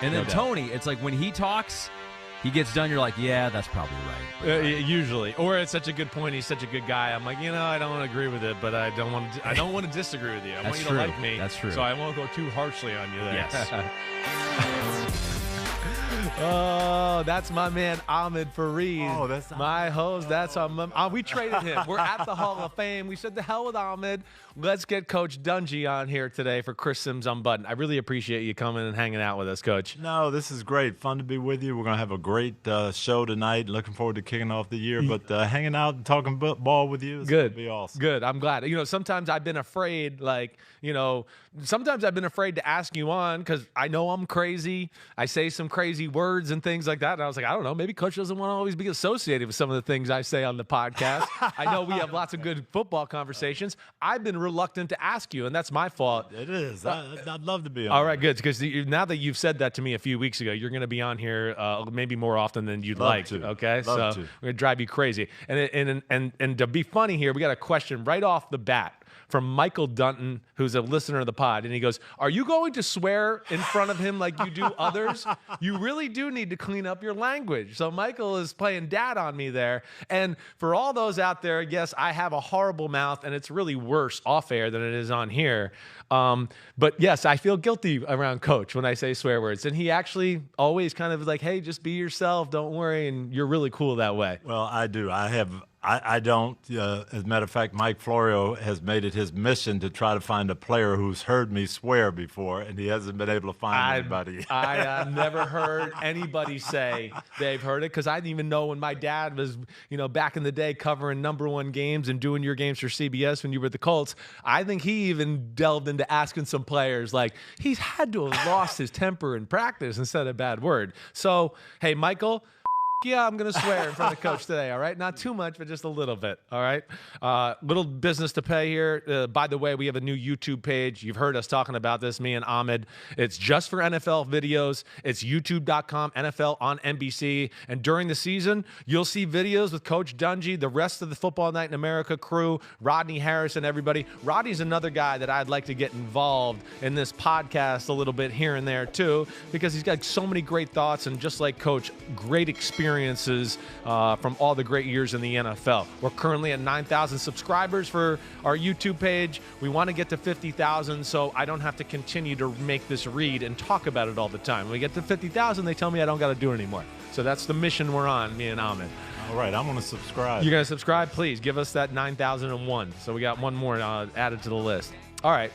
And then Tony, it's like when he talks, he gets done, you're like, yeah, that's probably right. Usually. Or it's such a good point, he's such a good guy. I'm like, I don't agree with it, but I don't want to disagree with you. I want you to like me. That's true. So I won't go too harshly on you there. Yes. Oh, that's my man Ahmed Fareed. Oh, that's my host. That's our we traded him. We're at the Hall of Fame. We said, the hell with Ahmed. Let's get Coach Dungy on here today for Chris SIMMS Unbuttoned. I really appreciate you coming and hanging out with us, Coach. No, this is great. Fun to be with you. We're going to have a great show tonight. Looking forward to kicking off the year. But hanging out and talking ball with you is going to be awesome. Good. I'm glad. Sometimes I've been afraid, sometimes I've been afraid to ask you on because I know I'm crazy. I say some crazy words and things like that. And I was like, I don't know, maybe Coach doesn't want to always be associated with some of the things I say on the podcast. I know we have lots of good football conversations. I've been reluctant to ask you, and that's my fault. It is. I'd love to be on. All right, good. Because now that you've said that to me a few weeks ago, you're going to be on here maybe more often than you'd like. Okay, so I'm going to drive you crazy. And to be funny here, we got a question right off the bat from Michael Dunton, who's a listener of the pod, and he goes, are you going to swear in front of him like you do others? You really do need to clean up your language. So Michael is playing dad on me there. And for all those out there, yes, I have a horrible mouth, and it's really worse off air than it is on here. But yes, I feel guilty around Coach when I say swear words. And he actually always kind of like, hey, just be yourself, don't worry, and you're really cool that way. Well, I do. I don't. As a matter of fact, Mike Florio has made it his mission to try to find a player who's heard me swear before, and he hasn't been able to find anybody. I have never heard anybody say they've heard it, because I didn't even know when my dad was, back in the day covering #1 games and doing your games for CBS when you were at the Colts. I think he even delved into asking some players, like, he's had to have lost his temper in practice and said a bad word. So, hey, Michael, yeah, I'm going to swear in front of Coach today, all right? Not too much, but just a little bit, all right? Little business to pay here. By the way, we have a new YouTube page. You've heard us talking about this, me and Ahmed. It's just for NFL videos. It's youtube.com, NFL on NBC. And during the season, you'll see videos with Coach Dungy, the rest of the Football Night in America crew, Rodney Harris and everybody. Rodney's another guy that I'd like to get involved in this podcast a little bit here and there, too, because he's got so many great thoughts and, just like Coach, great experiences from all the great years in the NFL. We're currently at 9,000 subscribers for our YouTube page. We want to get to 50,000 so I don't have to continue to make this read and talk about it all the time. When we get to 50,000, they tell me I don't got to do it anymore. So that's the mission we're on, me and Ahmed. All right, I'm going to subscribe. You're going to subscribe? Please give us that 9,001. So we got one more added to the list. All right.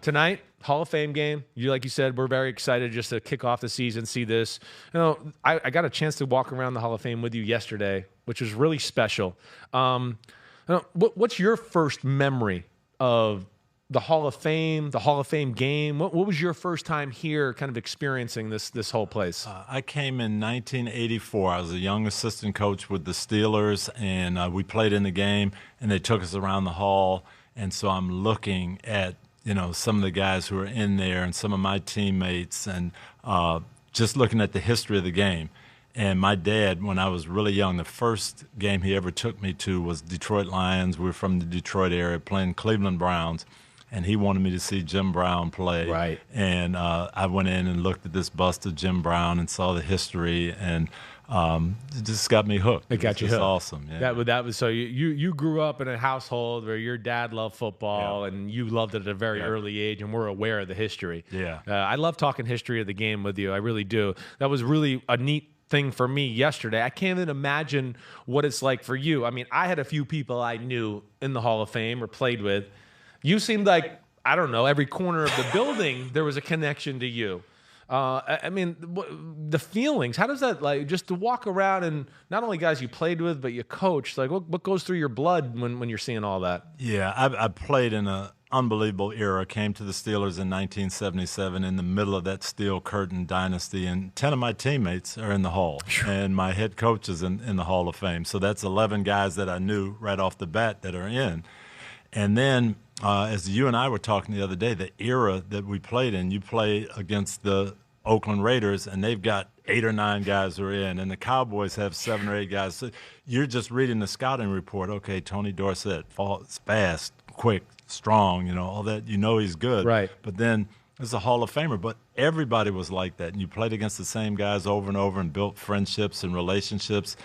Tonight, Hall of Fame game. Like you said, we're very excited just to kick off the season, see this. I got a chance to walk around the Hall of Fame with you yesterday, which was really special. What's your first memory of the Hall of Fame game? What was your first time here kind of experiencing this whole place? I came in 1984. I was a young assistant coach with the Steelers, and we played in the game, and they took us around the hall. And so I'm looking at some of the guys who are in there and some of my teammates, and just looking at the history of the game. And my dad, when I was really young, the first game he ever took me to was Detroit Lions. We were from the Detroit area playing Cleveland Browns, and he wanted me to see Jim Brown play. Right. And I went in and looked at this bust of Jim Brown and saw the history, and it just got me hooked. It got you hooked. Awesome. Yeah. That was so you grew up in a household where your dad loved football, and you loved it at a very early age, and we're aware of the history. Yeah. I love talking history of the game with you. I really do. That was really a neat thing for me yesterday. I can't even imagine what it's like for you. I mean, I had a few people I knew in the Hall of Fame or played with. You seemed like, I don't know, every corner of the building there was a connection to you. I mean, the feelings, how does that, like, just to walk around and not only guys you played with, but you coached, like, what goes through your blood when you're seeing all that? Yeah, I played in an unbelievable era. Came to the Steelers in 1977 in the middle of that Steel Curtain dynasty, and 10 of my teammates are in the Hall, and my head coach is in the Hall of Fame. So that's 11 guys that I knew right off the bat that are in. And then as you and I were talking the other day, the era that we played in, you play against the Oakland Raiders, and they've got 8 or 9 guys who are in, and the Cowboys have 7 or 8 guys. So you're just reading the scouting report. Okay, Tony Dorsett, fast, quick, strong, all that. He's good. Right. But then as a Hall of Famer. But everybody was like that. And you played against the same guys over and over and built friendships and relationships.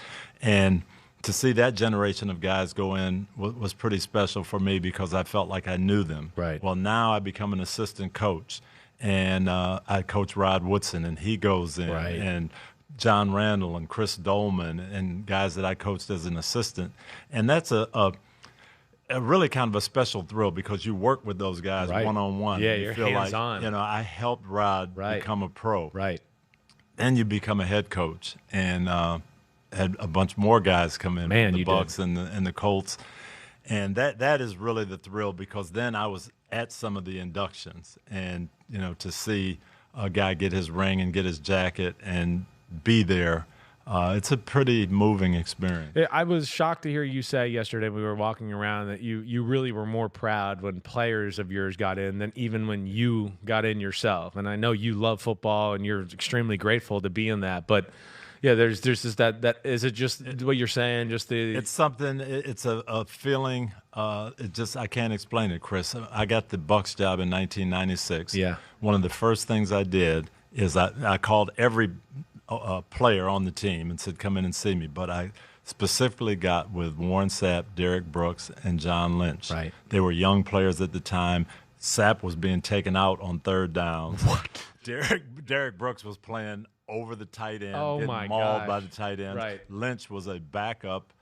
And to see that generation of guys go in was pretty special for me because I felt like I knew them. Right. Well, now I become an assistant coach. And I coach Rod Woodson, and he goes in. Right. And John Randall and Chris Dolman and guys that I coached as an assistant. And that's a really kind of a special thrill because you work with those guys one-on-one. Yeah, you you're feel hands-on. like, you know, I helped Rod become a pro. Right. Then you become a head coach and had a bunch more guys come in, Man, the you Bucks did. and the Colts. And that is really the thrill because then I was at some of the inductions and, you know, to see a guy get his ring and get his jacket and be there, it's a pretty moving experience. I was shocked to hear you say yesterday when we were walking around that you really were more proud when players of yours got in than even when you got in yourself. And I know you love football and you're extremely grateful to be in that. But, yeah, there's just that is it just what you're saying? Just the It's something. It's a feeling. I can't explain it, Chris. I got the Bucks job in 1996. Yeah. One of the first things I did is I called every player on the team and said, "Come in and see me." But I specifically got with Warren Sapp, Derrick Brooks, and John Lynch. Right. They were young players at the time. Sapp was being taken out on third downs. What? Derrick Brooks was playing over the tight end, Oh, getting my mauled gosh. by the tight end. Right. Lynch was a backup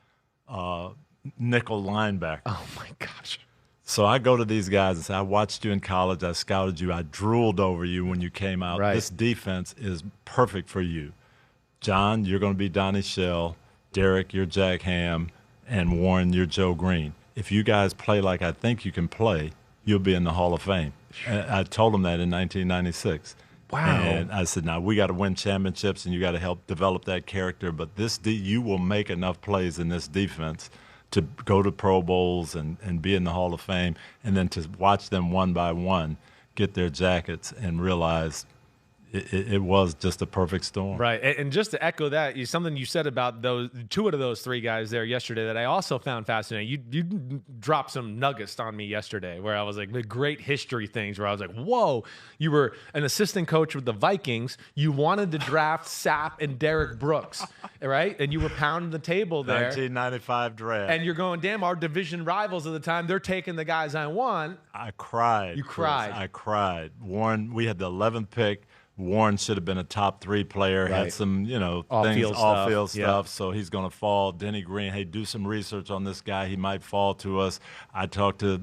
nickel linebacker. Oh my gosh. So I go to these guys and say, I watched you in college. I scouted you. I drooled over you when you came out. Right. This defense is perfect for you. John, you're going to be Donnie Shell. Derrick, you're Jack Ham. And Warren, you're Joe Greene. If you guys play like I think you can play, you'll be in the Hall of Fame. And I told them that in 1996. Wow. And I said, now we got to win championships and you got to help develop that character. But you will make enough plays in this defense to go to Pro Bowls and be in the Hall of Fame, and then to watch them one by one get their jackets and realize it was just a perfect storm. Right. And just to echo that, something you said about two of those three guys there yesterday that I also found fascinating. You dropped some nuggets on me yesterday where I was like, the great history things where I was like, whoa, you were an assistant coach with the Vikings. You wanted to draft Sapp and Derrick Brooks, right? And you were pounding the table there. 1995 draft. And you're going, damn, our division rivals at the time, they're taking the guys I want. I cried. You Chris. cried. I cried. Warren, we had the 11th pick. Warren should have been a top 3 player, Right. had some, Off-field off-field stuff, yeah. so he's going to fall. Denny Greene, hey, do some research on this guy. He might fall to us. I talked to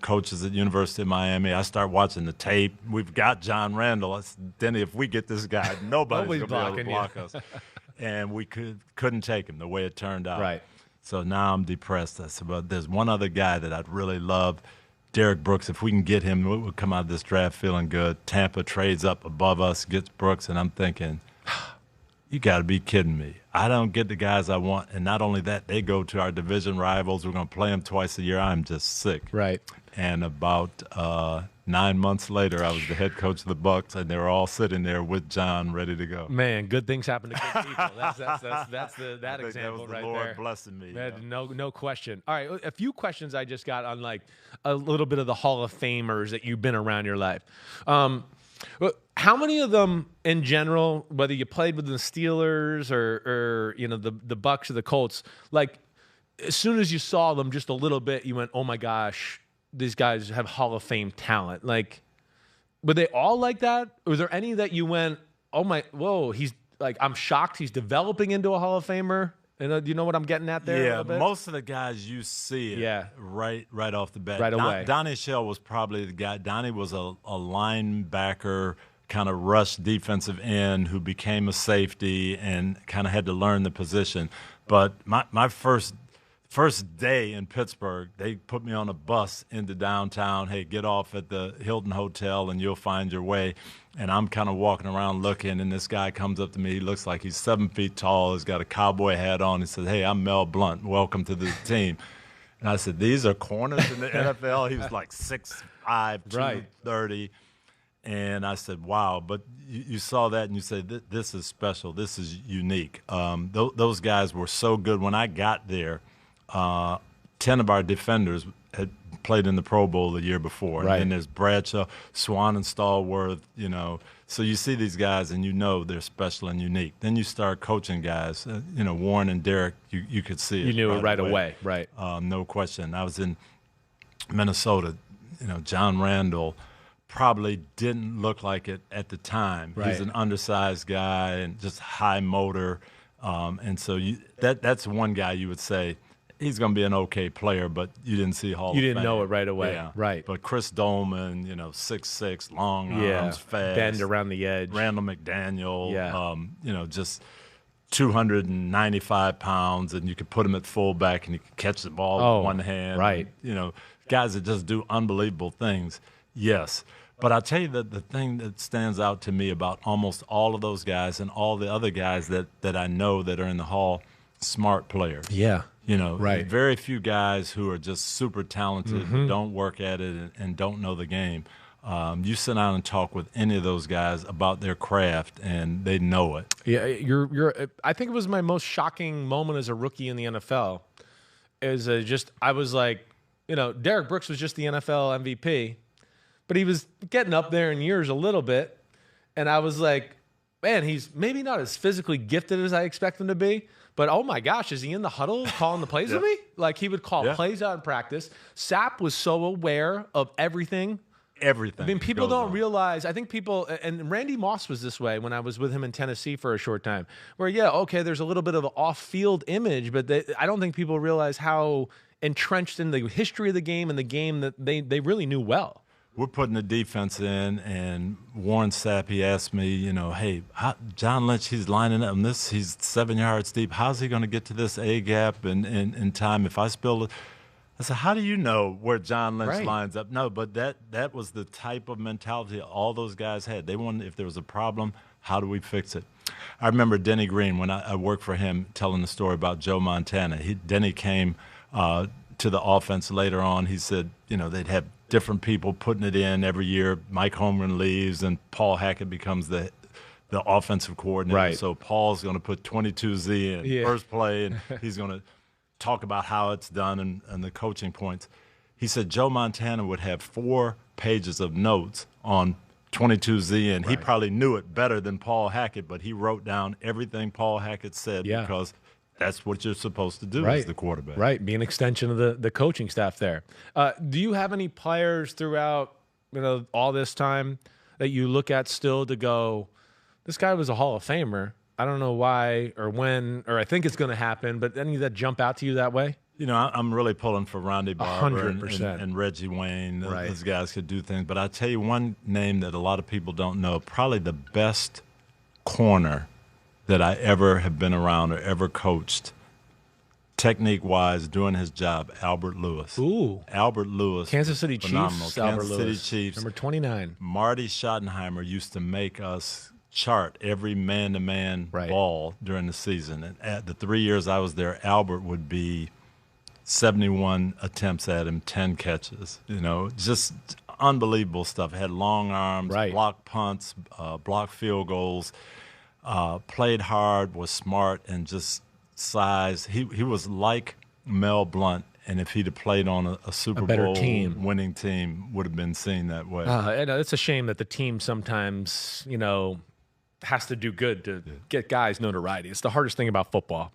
coaches at University of Miami. I start watching the tape. We've got John Randall. I said, Denny, if we get this guy, nobody's going to be able to block us. And we couldn't take him the way it turned out. Right. So now I'm depressed. I said, well, there's one other guy that I'd really love. Derrick Brooks, if we can get him, we'll come out of this draft feeling good. Tampa trades up above us, gets Brooks, and I'm thinking, you got to be kidding me. I don't get the guys I want, and not only that, they go to our division rivals. We're going to play them twice a year. I'm just sick. Right. And about 9 months later, I was the head coach of the Bucks, and they were all sitting there with John ready to go. Man, good things happen to good people. That's that I think example that was the right Lord there. blessing me. No question. All right, a few questions I just got on like a little bit of the Hall of Famers that you've been around your life. How many of them in general, whether you played with the Steelers or the Bucks or the Colts, like as soon as you saw them just a little bit, you went, oh my gosh, these guys have Hall of Fame talent. Like, were they all like that? Or was there any that you went, oh my, whoa, he's like, I'm shocked he's developing into a Hall of Famer? Do you know what I'm getting at there? Yeah, most of the guys you see it right off the bat. Right away. Donnie Shell was probably the guy. Donnie was a linebacker, kind of rush defensive end who became a safety and kind of had to learn the position. But my first day in Pittsburgh, they put me on a bus into downtown. Hey, get off at the Hilton Hotel and you'll find your way. And I'm kind of walking around looking, and this guy comes up to me. He looks like he's 7 feet tall. He's got a cowboy hat on. He says, hey, I'm Mel Blount. Welcome to the team. And I said, these are corners in the NFL? He was like 6'5", 230. And I said, wow. But you saw that and you said, this is special. This is unique. Those guys were so good. When I got there, 10 of our defenders had played in the Pro Bowl the year before. Right. And then there's Bradshaw, Swan and Stallworth, you know. So you see these guys and you know they're special and unique. Then you start coaching guys, you know, Warren and Derrick, you could see it. You knew it right away. Right. No question. I was in Minnesota, you know, John Randall probably didn't look like it at the time. Right. He's an undersized guy and just high motor. And so that's one guy you would say, he's going to be an okay player, but you didn't see Hall of Fame. You didn't know it right away. Yeah. Right. But Chris Dolman, you know, 6'6", long arms, fast. Bend around the edge. Randall McDaniel, Yeah. you know, just 295 pounds, and you could put him at fullback and you could catch the ball with one hand. Right. You know, guys that just do unbelievable things. Yes. But I'll tell you that the thing that stands out to me about almost all of those guys and all the other guys that I know that are in the Hall, smart players. Yeah. You know, Right. very few guys who are just super talented, who don't work at it and don't know the game. You sit down and talk with any of those guys about their craft, and they know it. Yeah, you're. I think it was my most shocking moment as a rookie in the NFL. I was like, you know, Derrick Brooks was just the NFL MVP, but he was getting up there in years a little bit, and I was like, man, he's maybe not as physically gifted as I expect him to be, but oh my gosh, is he in the huddle calling the plays with me? Like he would call plays out in practice. Sapp was so aware of everything. Everything. I mean, people don't on. realize. I think people, and Randy Moss was this way when I was with him in Tennessee for a short time. Where okay, there's a little bit of an off-field image, but I don't think people realize how entrenched in the history of the game and the game that they really knew well. We're putting the defense in, and Warren Sapp, he asked me, you know, hey, John Lynch, he's lining up, and he's 7 yards deep. How's he going to get to this A gap in time? If I spill it. I said, how do you know where John Lynch lines up? No, but that was the type of mentality all those guys had. They wanted, if there was a problem, how do we fix it? I remember Denny Greene, when I worked for him, telling the story about Joe Montana. Denny came to the offense later on. He said, you know, they'd have different people putting it in every year. Mike Holmgren leaves, and Paul Hackett becomes the offensive coordinator. Right. So Paul's going to put 22Z in first play, and he's going to talk about how it's done and the coaching points. He said Joe Montana would have 4 pages of notes on 22Z, and he probably knew it better than Paul Hackett, but he wrote down everything Paul Hackett said because that's what you're supposed to do as the quarterback. Right, be an extension of the coaching staff there. Do you have any players throughout all this time that you look at still to go, this guy was a Hall of Famer? I don't know why or when, or I think it's going to happen, but any that jump out to you that way? You know, I'm really pulling for Ronde Barber 100%. and Reggie Wayne. Those guys could do things. But I'll tell you one name that a lot of people don't know, probably the best corner that I ever have been around or ever coached, technique-wise, doing his job, Albert Lewis. Ooh. Albert Lewis. Kansas City phenomenal. Chiefs, Albert Kansas Lewis. City Chiefs. Number 29. Marty Schottenheimer used to make us chart every man-to-man ball during the season. And at the 3 years I was there, Albert would be 71 attempts at him, 10 catches. You know, just unbelievable stuff. Had long arms, blocked punts, blocked field goals, played hard, was smart, and just size. He was like Mel Blount, and if he'd have played on a Super Bowl winning team, would have been seen that way. It's a shame that the team sometimes, has to do good to get guys notoriety. It's the hardest thing about football.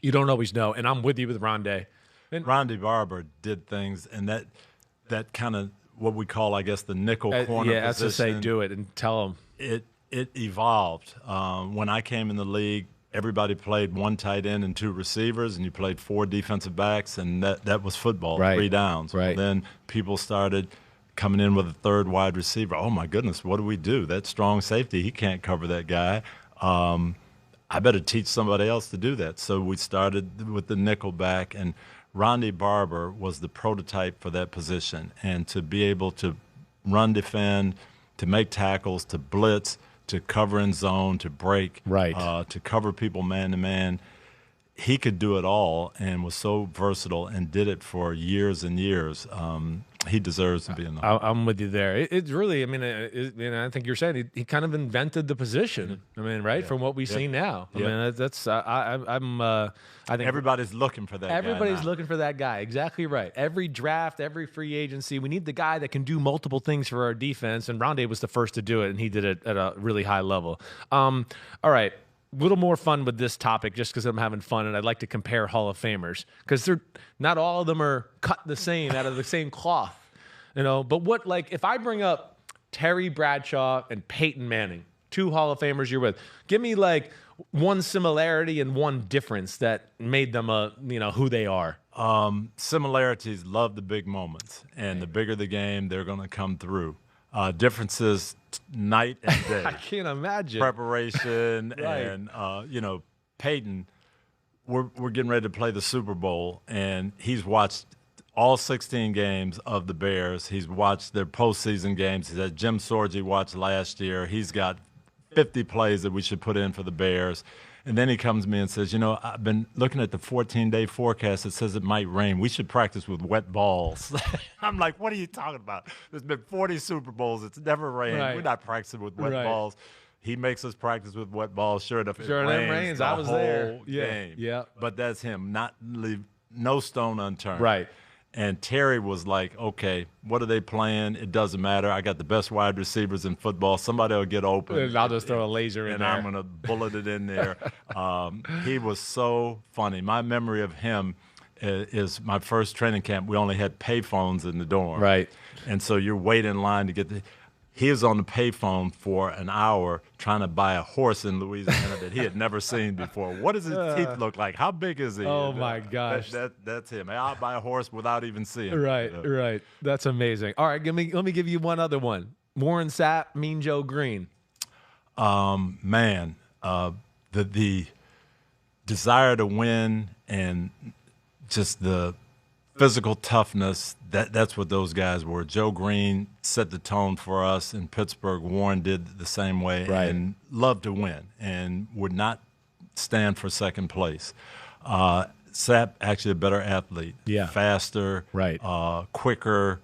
You don't always know, and I'm with you with Ronde. Ronde Barber did things, and that kind of what we call, I guess, the nickel corner position. That's to say, do it and tell them. It evolved. When I came in the league, everybody played 1 tight end and 2 receivers, and you played 4 defensive backs, and that was football, 3 downs. Then people started coming in with a 3rd wide receiver. Oh, my goodness, what do we do? That strong safety, he can't cover that guy. I better teach somebody else to do that. So we started with the nickel back, and Ronde Barber was the prototype for that position. And to be able to run, defend, to make tackles, to blitz, to cover in zone, to break, to cover people man-to-man, he could do it all and was so versatile and did it for years and years. He deserves to be in the Hall. I'm with you there. It's really, I mean, I think you're saying he kind of invented the position. I mean, right, from what we see now. I mean, that's I think everybody's looking for that. Everybody's looking for that guy. Exactly right. Every draft, every free agency, we need the guy that can do multiple things for our defense. And Rondé was the first to do it, and he did it at a really high level. All right. A little more fun with this topic just because I'm having fun, and I'd like to compare Hall of Famers because they're not all of them are cut the same out of the same cloth, But what, like, if I bring up Terry Bradshaw and Peyton Manning, 2 Hall of Famers you're with, give me like one similarity and one difference that made them who they are. Similarities, love the big moments, and the bigger the game, they're going to come through. Differences night and day. I can't imagine. Preparation and, Peyton, we're getting ready to play the Super Bowl, and he's watched all 16 games of the Bears. He's watched their postseason games that Jim Sorgi watched last year. He's got 50 plays that we should put in for the Bears. And then he comes to me and says, I've been looking at the 14-day forecast. It says it might rain. We should practice with wet balls. I'm like, what are you talking about? There's been 40 Super Bowls. It's never rained. Right. We're not practicing with wet balls. He makes us practice with wet balls. Sure enough, it rains. I was there. Game. Yeah. But that's him. Not leave no stone unturned. Right. And Terry was like, okay, what are they playing? It doesn't matter. I got the best wide receivers in football. Somebody will get open. And I'll just throw a laser in and there. I'm going to bullet it in there. He was so funny. My memory of him is my first training camp. We only had payphones in the dorm. Right. And so you're waiting in line to get the – he was on the payphone for an hour trying to buy a horse in Louisiana that he had never seen before. What does his teeth look like? How big is he? Oh, my gosh. That's him. I'll buy a horse without even seeing him. Right. That's amazing. All right, let me give you one other one. Warren Sapp, Mean Joe Greene. The desire to win and just the physical toughness, that's what those guys were. Joe Greene set the tone for us in Pittsburgh. Warren did the same way and loved to win and would not stand for second place. Sapp, actually a better athlete, faster, quicker,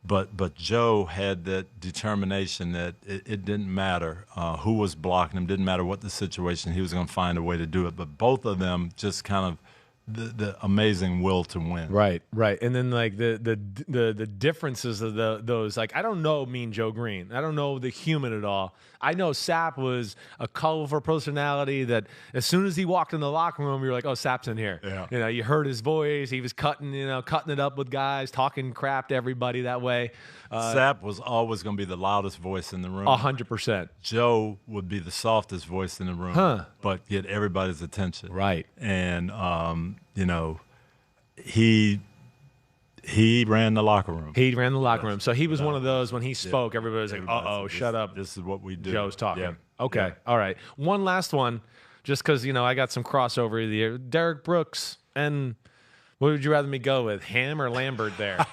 but Joe had that determination that it didn't matter who was blocking him, didn't matter what the situation, he was going to find a way to do it. But both of them just kind of the amazing will to win. Right. And then like the differences of those, like, I don't know Mean Joe Greene. I don't know the human at all. I know Sapp was a colorful personality that as soon as he walked in the locker room, you're like, oh, Sapp's in here. Yeah. You heard his voice. He was cutting it up with guys, talking crap to everybody that way. Sapp was always going to be the loudest voice in the room. 100%. Joe would be the softest voice in the room, but get everybody's attention. Right. And, he ran the locker room. He ran the locker room. So he was one of those, when he spoke, everybody was like, uh-oh, shut up. This is what we do. Joe's talking. Yeah. Okay. Yeah. All right. One last one, just because, I got some crossover here. Derrick Brooks, and what would you rather me go with, Ham or Lambert there?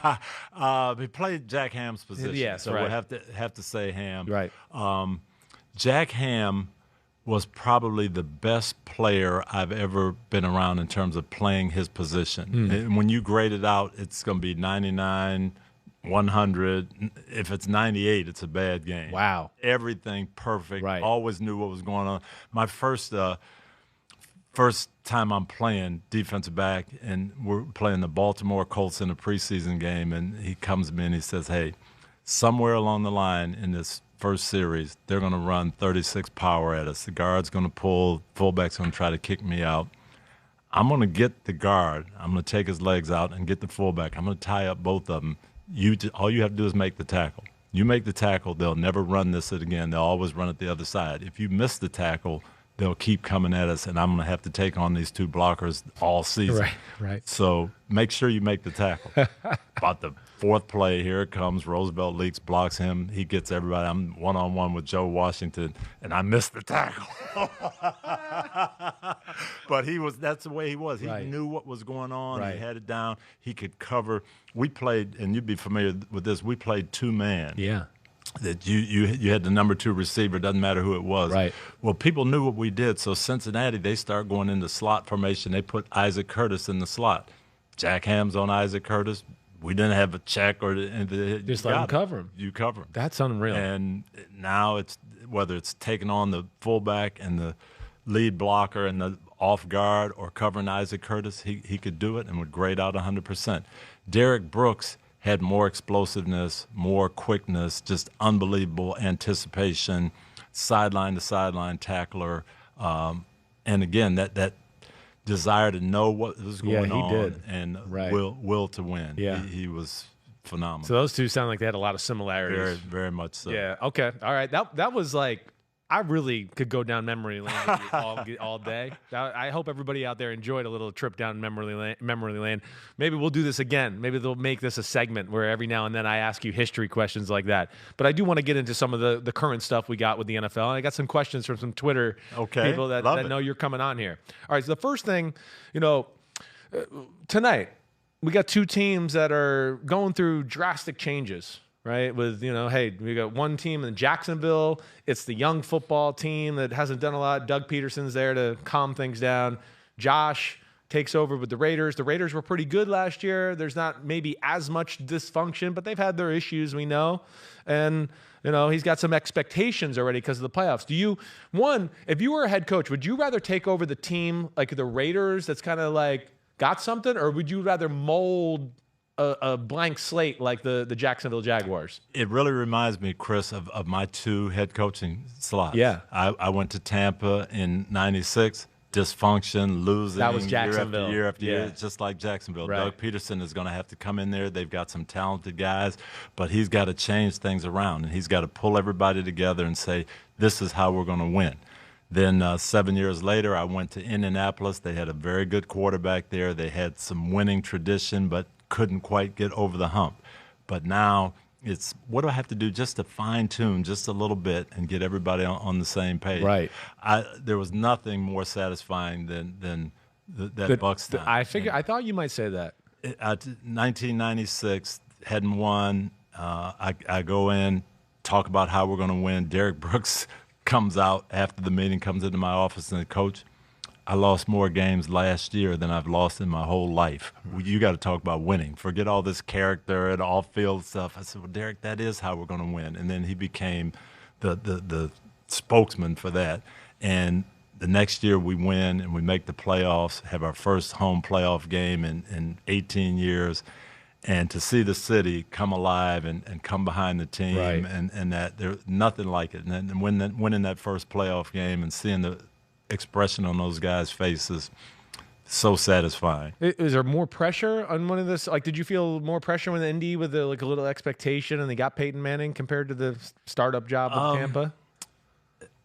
He played Jack Ham's position. Yes, so right. we'll have to say Ham. Right. Jack Ham was probably the best player I've ever been around in terms of playing his position. And when you grade it out, it's going to be 99, 100. If it's 98, it's a bad game. Wow. Everything perfect. Right. Always knew what was going on. My first time I'm playing defensive back, and we're playing the Baltimore Colts in a preseason game, and he comes to me and he says, hey, somewhere along the line in this first series, they're going to run 36 power at us. The guard's going to pull, fullback's going to try to kick me out. I'm going to get the guard. I'm going to take his legs out and get the fullback. I'm going to tie up both of them. All you have to do is make the tackle. You make the tackle, they'll never run this again. They'll always run it the other side. If you miss the tackle, they'll keep coming at us, and I'm going to have to take on these two blockers all season. Right. So make sure you make the tackle. About the fourth play, here it comes. Roosevelt leaks, blocks him. He gets everybody. I'm one-on-one with Joe Washington, and I missed the tackle. But that's the way he was. He knew what was going on. He had it down. He could cover. We played, and you'd be familiar with this, we played two-man. Yeah. that you had the number 2 receiver, doesn't matter who it was. Right. Well, people knew what we did, so Cincinnati, they start going into slot formation. They put Isaac Curtis in the slot. Jack Ham's on Isaac Curtis. We didn't have a check or just let him cover him. You cover him. That's unreal. And now it's whether it's taking on the fullback and the lead blocker and the off guard or covering Isaac Curtis, he could do it and would grade out 100%. Derrick Brooks had more explosiveness, more quickness, just unbelievable anticipation, sideline to sideline tackler, and again that desire to know what was going on did. and Right. will to win. Yeah. He was phenomenal. So those two sound like they had a lot of similarities. Very, very much so. Yeah. Okay. All right. That was like, I really could go down memory lane with you all day. I hope everybody out there enjoyed a little trip down memory lane. Maybe we'll do this again. Maybe they'll make this a segment where every now and then I ask you history questions like that. But I do want to get into some of the current stuff we got with the NFL. And I got some questions from some Twitter people that know you're coming on here. All right. So the first thing, tonight we got two teams that are going through drastic changes. Right, with, hey, we got one team in Jacksonville. It's the young football team that hasn't done a lot. Doug Peterson's there to calm things down. Josh takes over with the Raiders. The Raiders were pretty good last year. There's not maybe as much dysfunction, but they've had their issues, we know. And, he's got some expectations already because of the playoffs. If you were a head coach, would you rather take over the team like the Raiders that's kind of like got something, or would you rather mold a blank slate like the Jacksonville Jaguars? It really reminds me, Chris, of my 2 head coaching slots. Yeah. I went to Tampa in '96, dysfunction, losing That was Jacksonville. year after year, Yeah. just like Jacksonville. Right. Doug Peterson is going to have to come in there. They've got some talented guys, but he's got to change things around, and he's got to pull everybody together and say, this is how we're going to win. Then 7 years later, I went to Indianapolis. They had a very good quarterback there. They had some winning tradition, but couldn't quite get over the hump. But now it's, what do I have to do just to fine-tune just a little bit and get everybody on the same page? Right. There was nothing more satisfying than that Bucks time. I thought you might say that. 1996, hadn't won. I go in, talk about how we're going to win. Derrick Brooks comes out after the meeting, comes into my office and said, Coach, I lost more games last year than I've lost in my whole life. You got to talk about winning. Forget all this character and off-field stuff. I said, well, Derrick, that is how we're going to win. And then he became the spokesman for that. And the next year we win and we make the playoffs, have our first home playoff game in 18 years. And to see the city come alive and come behind the team, right. and that there's nothing like it. And winning that first playoff game and seeing the expression on those guys' faces, so satisfying. Is there more pressure on one of this? Like, did you feel more pressure with Indy with a little expectation, and they got Peyton Manning compared to the startup job with Tampa?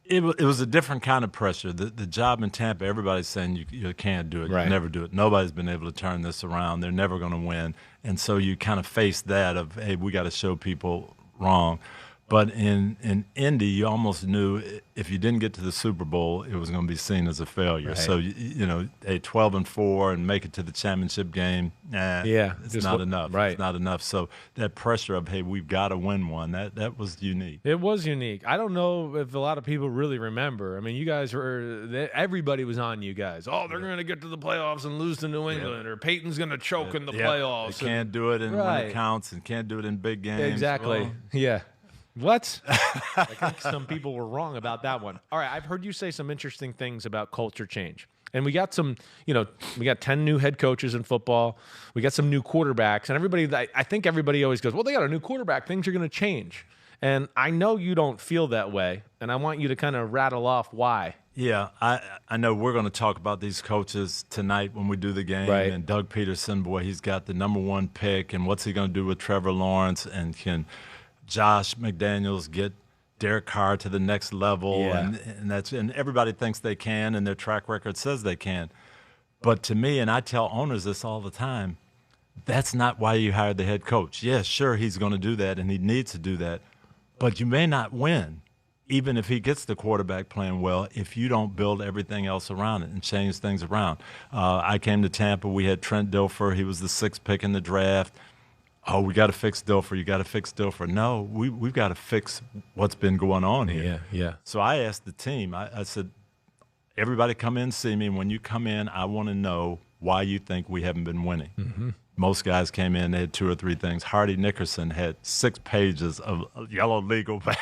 It was a different kind of pressure. The job in Tampa, everybody's saying you can't do it, right. You never do it. Nobody's been able to turn this around. They're never going to win, and so you kind of face that of, hey, we got to show people wrong. But in Indy, you almost knew if you didn't get to the Super Bowl, it was going to be seen as a failure. Right. So, a 12-4 and make it to the championship game, it's not enough. Right. It's not enough. So that pressure of, hey, we've got to win one, that was unique. It was unique. I don't know if a lot of people really remember. I mean, you guys everybody was on you guys. Oh, they're going to get to the playoffs and lose to New England, or Peyton's going to choke in the playoffs. They can't do it when it counts and can't do it in big games. Exactly. Well, yeah. What? I think some people were wrong about that one. All right, I've heard you say some interesting things about culture change. And we got we got 10 new head coaches in football. We got some new quarterbacks. And I think everybody always goes, well, they got a new quarterback. Things are going to change. And I know you don't feel that way. And I want you to kind of rattle off why. Yeah, I know we're going to talk about these coaches tonight when we do the game. Right. And Doug Peterson, boy, he's got the #1 pick. And what's he going to do with Trevor Lawrence? And can Josh McDaniels get Derek Carr to the next level? Yeah. And everybody thinks they can, and their track record says they can. But to me, and I tell owners this all the time, that's not why you hired the head coach. Yes, sure, he's going to do that, and he needs to do that. But you may not win, even if he gets the quarterback playing well, if you don't build everything else around it and change things around. I came to Tampa. We had Trent Dilfer. He was the 6th pick in the draft. oh, we got to fix Dilfer. You got to fix Dilfer. No, we've got to fix what's been going on here. Yeah. So I asked the team, I said, everybody come in and see me. And when you come in, I want to know why you think we haven't been winning. Mm-hmm. Most guys came in, they had 2 or 3 things. Hardy Nickerson had 6 pages of yellow legal pad.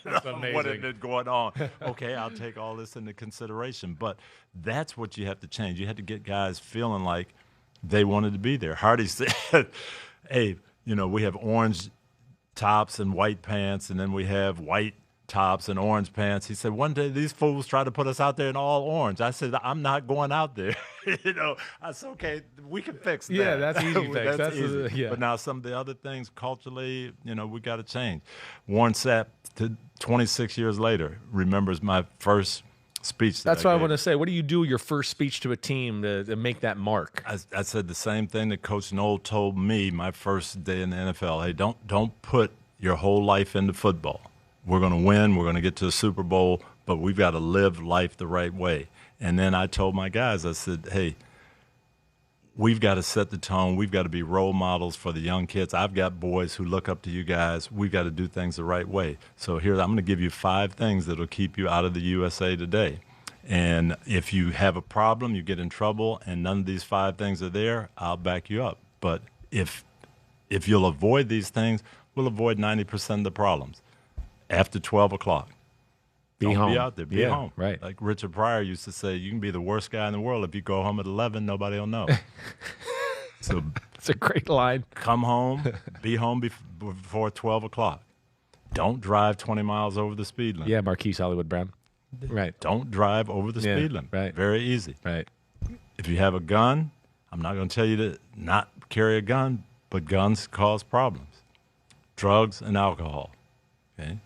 What had been going on? Okay, I'll take all this into consideration. But that's what you have to change. You have to get guys feeling like they wanted to be there. Hardy said, hey, we have orange tops and white pants, and then we have white tops and orange pants. He said, one day these fools try to put us out there in all orange. I said, I'm not going out there. I said, okay, we can fix that. Yeah, that's easy to fix. That's easy. Yeah. But now some of the other things culturally, we got to change. Warren Sapp, 26 years later, remembers my first speech. That's what I want to say. What do you do your first speech to a team to make that mark? I said the same thing that Coach Knoll told me my first day in the NFL. Hey, don't put your whole life into football. We're going to win. We're going to get to a Super Bowl, but we've got to live life the right way. And then I told my guys, I said, hey, we've got to set the tone. We've got to be role models for the young kids. I've got boys who look up to you guys. We've got to do things the right way. So here, I'm going to give you 5 things that will keep you out of the USA Today. And if you have a problem, you get in trouble, and none of these 5 things are there, I'll back you up. But if you'll avoid these things, we'll avoid 90% of the problems. After 12 o'clock. Be home. Be out there. Be home. Right. Like Richard Pryor used to say, you can be the worst guy in the world. If you go home at 11, nobody will know. So it's a great line. Come home. Be home before 12 o'clock. Don't drive 20 miles over the speed limit. Yeah, Marquise Hollywood Brown. Right. Don't drive over the speed limit. Right. Very easy. Right. If you have a gun, I'm not going to tell you to not carry a gun, but guns cause problems. Drugs and alcohol. Okay.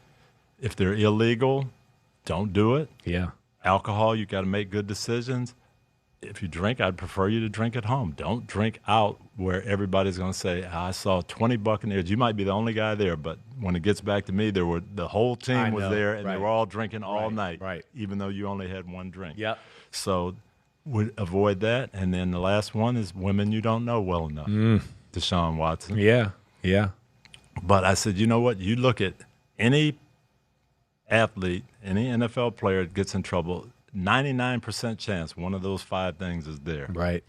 If they're illegal, don't do it. Yeah. Alcohol, you got to make good decisions. If you drink, I'd prefer you to drink at home. Don't drink out where everybody's going to say, I saw 20 Buccaneers. You might be the only guy there, but when it gets back to me, the whole team was there, and they were all drinking all night, even though you only had 1 drink. Yep. So we avoid that. And then the last one is women you don't know well enough. Deshaun Watson. Yeah. But I said, you know what? You look at any athlete, any NFL player that gets in trouble, 99% chance one of those 5 things is there. Right.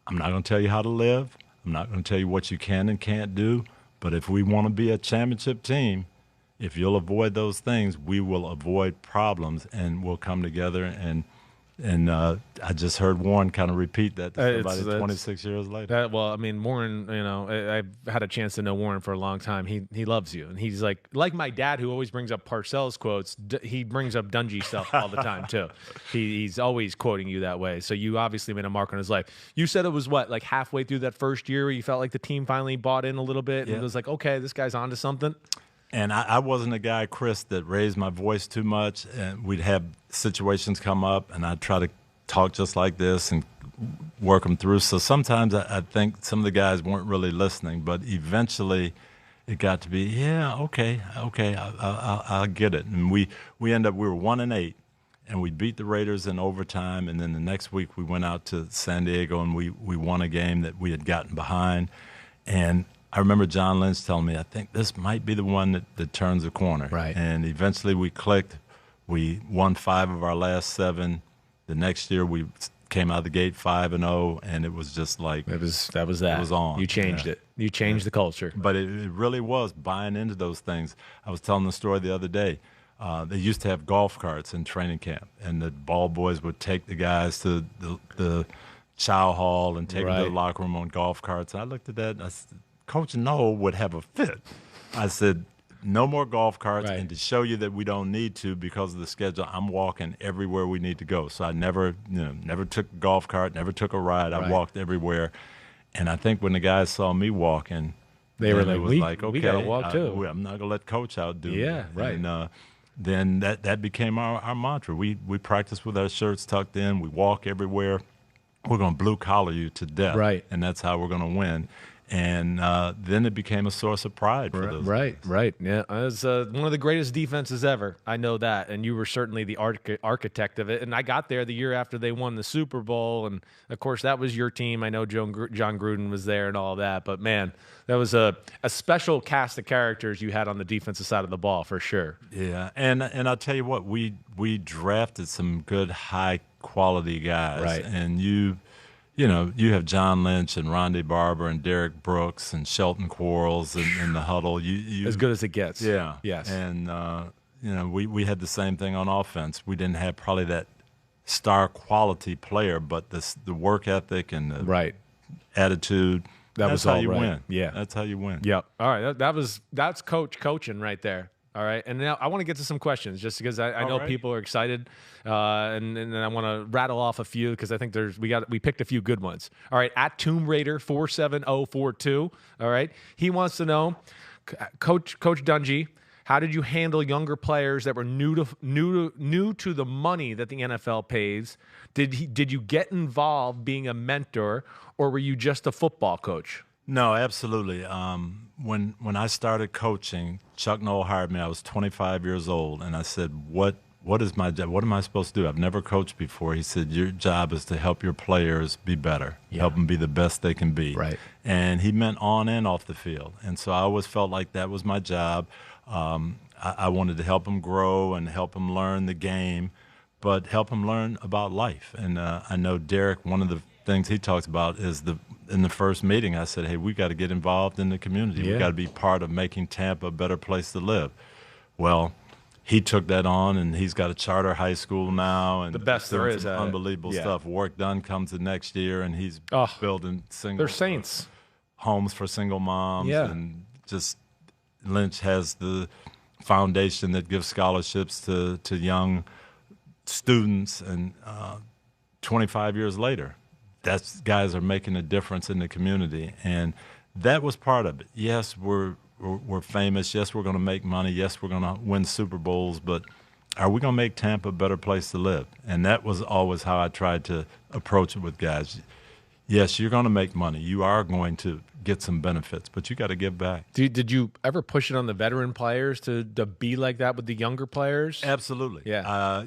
I'm not going to tell you how to live. I'm not going to tell you what you can and can't do. But if we want to be a championship team, if you'll avoid those things, we will avoid problems, and we'll come together. And I just heard Warren kind of repeat that to somebody 26 years later. Well, I mean, Warren, I've had a chance to know Warren for a long time. He loves you. And he's like my dad, who always brings up Parcells quotes. He brings up Dungy stuff all the time, too. He's always quoting you that way. So you obviously made a mark on his life. You said it was like halfway through that first year where you felt like the team finally bought in a little bit. And it was like, okay, this guy's onto something. And I wasn't a guy, Chris, that raised my voice too much. And we'd have situations come up, and I'd try to talk just like this and work them through. So sometimes I think some of the guys weren't really listening, but eventually it got to be, okay, I'll get it. And we were 1-8, and we beat the Raiders in overtime. And then the next week we went out to San Diego, and we won a game that we had gotten behind. And I remember John Lynch telling me, I think this might be the one that turns the corner. Right. And eventually we clicked. We won 5 of our last 7. The next year we came out of the gate 5-0, and it was just like that was that. It was on. You changed it. You changed the culture. But it really was buying into those things. I was telling the story the other day. They used to have golf carts in training camp, and the ball boys would take the guys to the chow hall and take them to the locker room on golf carts. And I looked at that, and I said, Coach Noel would have a fit. I said, no more golf carts, and to show you that we don't need to because of the schedule, I'm walking everywhere we need to go. So I never took a golf cart, never took a ride. I walked everywhere. And I think when the guys saw me walking, they were like, okay, we got to walk too. I'm not going to let Coach outdo me. Yeah, right. And then that became our mantra. We practice with our shirts tucked in. We walk everywhere. We're going to blue collar you to death. Right. And that's how we're going to win. And then it became a source of pride for those guys. Right. Yeah, it was one of the greatest defenses ever. I know that, and you were certainly the architect of it. And I got there the year after they won the Super Bowl, and of course that was your team. I know John Gruden was there and all that, but man, that was a special cast of characters you had on the defensive side of the ball for sure. Yeah, and I'll tell you what, we drafted some good high quality guys, right? And you have John Lynch and Rondé Barber and Derrick Brooks and Shelton Quarles in the huddle. You as good as it gets. Yeah. Yes. And we had the same thing on offense. We didn't have probably that star quality player, but the work ethic and the attitude. That's how you win. Yeah. That's how you win. Yep. All right. That's coaching right there. All right, and now I want to get to some questions just because I know people are excited, and I want to rattle off a few because I think we picked a few good ones. All right, at Tomb Raider 47042. All right, he wants to know, Coach Dungy, how did you handle younger players that were new to the money that the NFL pays? Did you get involved being a mentor, or were you just a football coach? No, absolutely. When I started coaching, Chuck Noll hired me. I was 25 years old, and I said, "What is my job? What am I supposed to do? I've never coached before." He said, "Your job is to help your players be better, help them be the best they can be." Right. And he meant on and off the field, and so I always felt like that was my job. I wanted to help them grow and help them learn the game, but help them learn about life. And I know Derrick, one of the things he talks about is in the first meeting, I said, hey, we got to get involved in the community. We got to be part of making Tampa a better place to live. Well, he took that on, and he's got a charter high school now, and the best there is. Unbelievable stuff. Work Done comes the next year, and he's building they're saints homes for single moms, and just Lynch has the foundation that gives scholarships to young students, and 25 years later, guys are making a difference in the community, and that was part of it. Yes, we're famous. Yes, we're going to make money. Yes, we're going to win Super Bowls, but are we going to make Tampa a better place to live? And that was always how I tried to approach it with guys. Yes, you're going to make money. You are going to get some benefits, but you got to give back. Did you ever push it on the veteran players to be like that with the younger players? Absolutely. Yeah.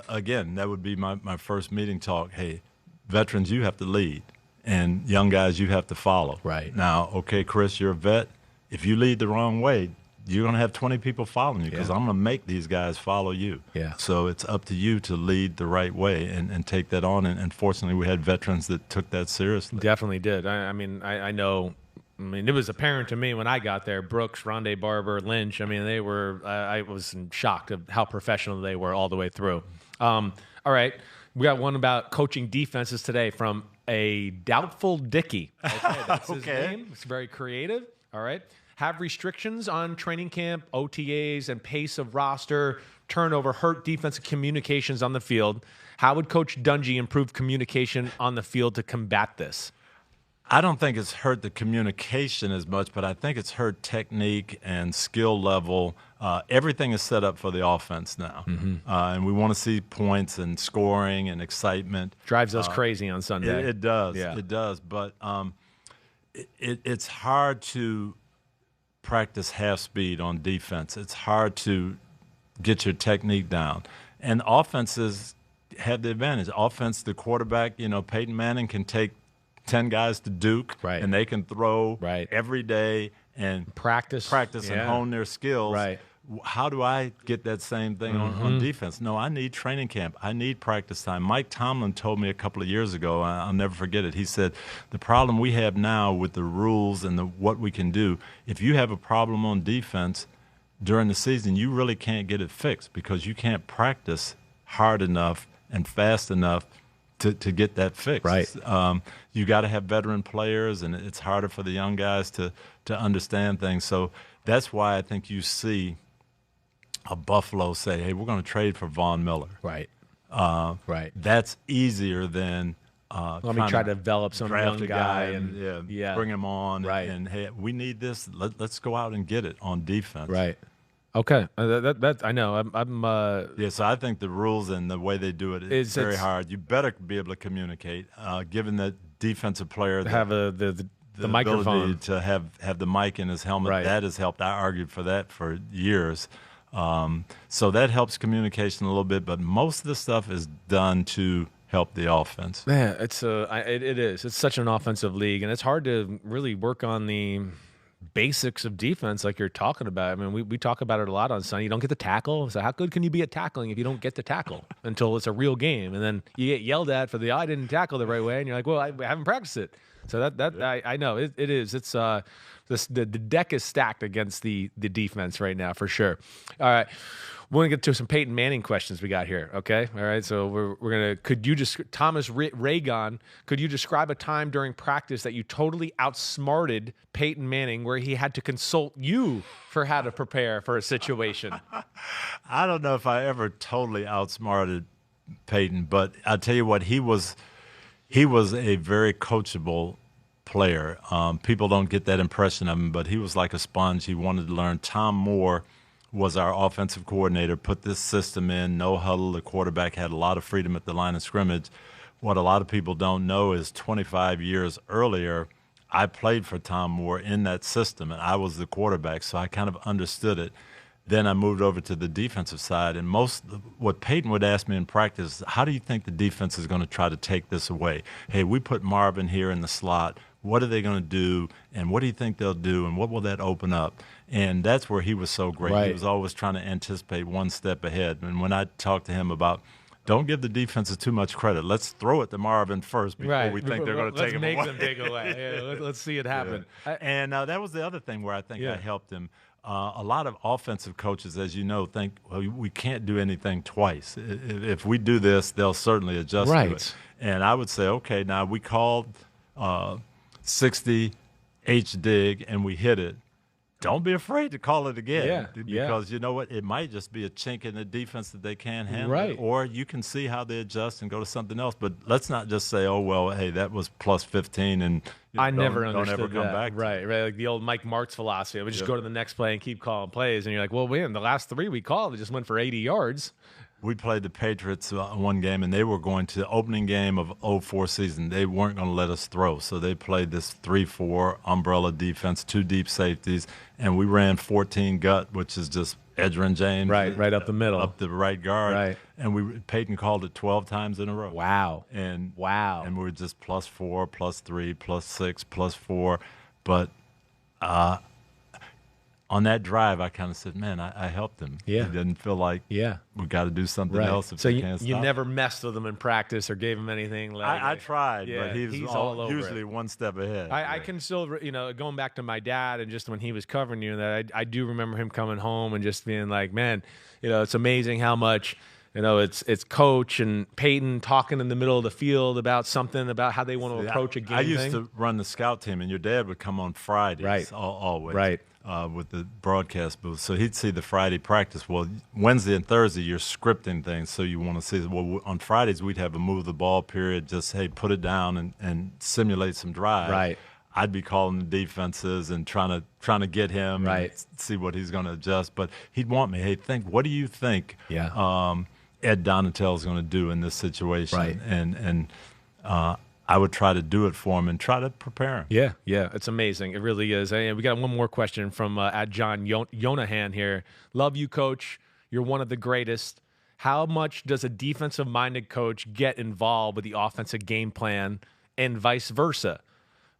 Again, that would be my first meeting talk. Hey, veterans, you have to lead, and young guys, you have to follow. Right. Now, okay, Chris, you're a vet. If you lead the wrong way, you're going to have 20 people following you because I'm going to make these guys follow you. Yeah. So it's up to you to lead the right way and take that on. And fortunately, we had veterans that took that seriously. Definitely did. I know. I mean, it was apparent to me when I got there. Brooks, Rondé Barber, Lynch. I mean, they were. I was in shock of how professional they were all the way through. All right, we got one about coaching defenses today from a Doubtful Dicky. Okay, that's his name. It's very creative. All right. Have restrictions on training camp, OTAs, and pace of roster, turnover, hurt defensive communications on the field. How would Coach Dungy improve communication on the field to combat this? I don't think it's hurt the communication as much, but I think it's hurt technique and skill level. Everything is set up for the offense now, and we want to see points and scoring and excitement. Drives us crazy on Sunday. It does. Yeah. It does. But it's hard to practice half speed on defense. It's hard to get your technique down. And offenses have the advantage. Offense, the quarterback, Peyton Manning can take 10 guys to Duke, and they can throw every day and practice and hone their skills. Right. How do I get that same thing on defense? No, I need training camp. I need practice time. Mike Tomlin told me a couple of years ago, I'll never forget it. He said, the problem we have now with the rules and what we can do, if you have a problem on defense during the season, you really can't get it fixed because you can't practice hard enough and fast enough to get that fixed. Right. You got to have veteran players, and it's harder for the young guys to understand things. So that's why I think you see a Buffalo say, hey, we're going to trade for Von Miller. Right. That's easier than let me try to develop some young guy and bring him on. Right. And hey, we need this. Let's go out and get it on defense. Right. Okay. That I know. So I think the rules and the way they do it is very hard. You better be able to communicate, given that defensive player have the the microphone, ability to have the mic in his helmet. Right. That has helped. I argued for that for years. So that helps communication a little bit, but most of the stuff is done to help the offense. Man, it is. It's such an offensive league, and it's hard to really work on the basics of defense like you're talking about. I mean, we talk about it a lot on Sunday. You don't get the tackle. So how good can you be at tackling if you don't get the tackle until it's a real game? And then you get yelled at for I didn't tackle the right way, and you're like, well, I haven't practiced it. So I know it is. It's the deck is stacked against the defense right now for sure. All right. We're going to get to some Peyton Manning questions we got here, okay? All right, so we're going to – Thomas Reagan, could you describe a time during practice that you totally outsmarted Peyton Manning where he had to consult you for how to prepare for a situation? I don't know if I ever totally outsmarted Peyton, but I'll tell you what, he was a very coachable player. People don't get that impression of him, but he was like a sponge. He wanted to learn. Tom Moore was our offensive coordinator, put this system in, no huddle. The quarterback had a lot of freedom at the line of scrimmage. What a lot of people don't know is 25 years earlier, I played for Tom Moore in that system, and I was the quarterback, so I kind of understood it. Then I moved over to the defensive side, and what Peyton would ask me in practice, how do you think the defense is going to try to take this away? Hey, we put Marvin here in the slot. What are they going to do, and what do you think they'll do, and what will that open up? And that's where he was so great. Right. He was always trying to anticipate one step ahead. And when I talked to him about, don't give the defenses too much credit. Let's throw it to Marvin first before we think they're going to take him away. Let's make them take away. Yeah, let's see it happen. Yeah. And that was the other thing where I think I helped him. A lot of offensive coaches, as you know, think, well, we can't do anything twice. If we do this, they'll certainly adjust to it. And I would say, okay, now we called 60 H-dig and we hit it. Don't be afraid to call it again, because you know what? It might just be a chink in the defense that they can't handle, or you can see how they adjust and go to something else. But let's not just say, "Oh well, hey, that was plus 15," and I never understood don't ever come that. back. Right, like the old Mike Martz philosophy. I would just go to the next play and keep calling plays, and you're like, "Well, man, the last 3 we called, it just went for 80 yards." We played the Patriots one game, and they were going to the opening game of 04 season. They weren't going to let us throw, so they played this 3-4 umbrella defense, 2 deep safeties, and we ran 14 gut, which is just Edgerrin James. Right up the middle. Up the right guard. Right. And Peyton called it 12 times in a row. Wow. And we were just +4, +3, +6, +4. But on that drive, I kind of said, man, I helped him. Yeah. He didn't feel like we got to do something else if we can't stop. You never messed with him in practice or gave him anything. I tried, but he's all over usually it. one step ahead. I can still, going back to my dad and just when he was covering you, that I do remember him coming home and just being like, man, it's amazing how much – it's Coach and Peyton talking in the middle of the field about something, about how they want to approach a game. I used to run the scout team, and your dad would come on Fridays, always, with the broadcast booth. So he'd see the Friday practice. Well, Wednesday and Thursday, you're scripting things, so you want to see. Well, on Fridays, we'd have a move the ball period, just, hey, put it down and simulate some drive. Right. I'd be calling the defenses and trying to get him and see what he's going to adjust. But he'd want me, hey, what do you think? Ed Donatell's going to do in this situation, and I would try to do it for him and try to prepare him. Yeah, it's amazing. It really is. And we got one more question from at John Yonahan here. Love you, Coach. You're one of the greatest. How much does a defensive-minded coach get involved with the offensive game plan, and vice versa?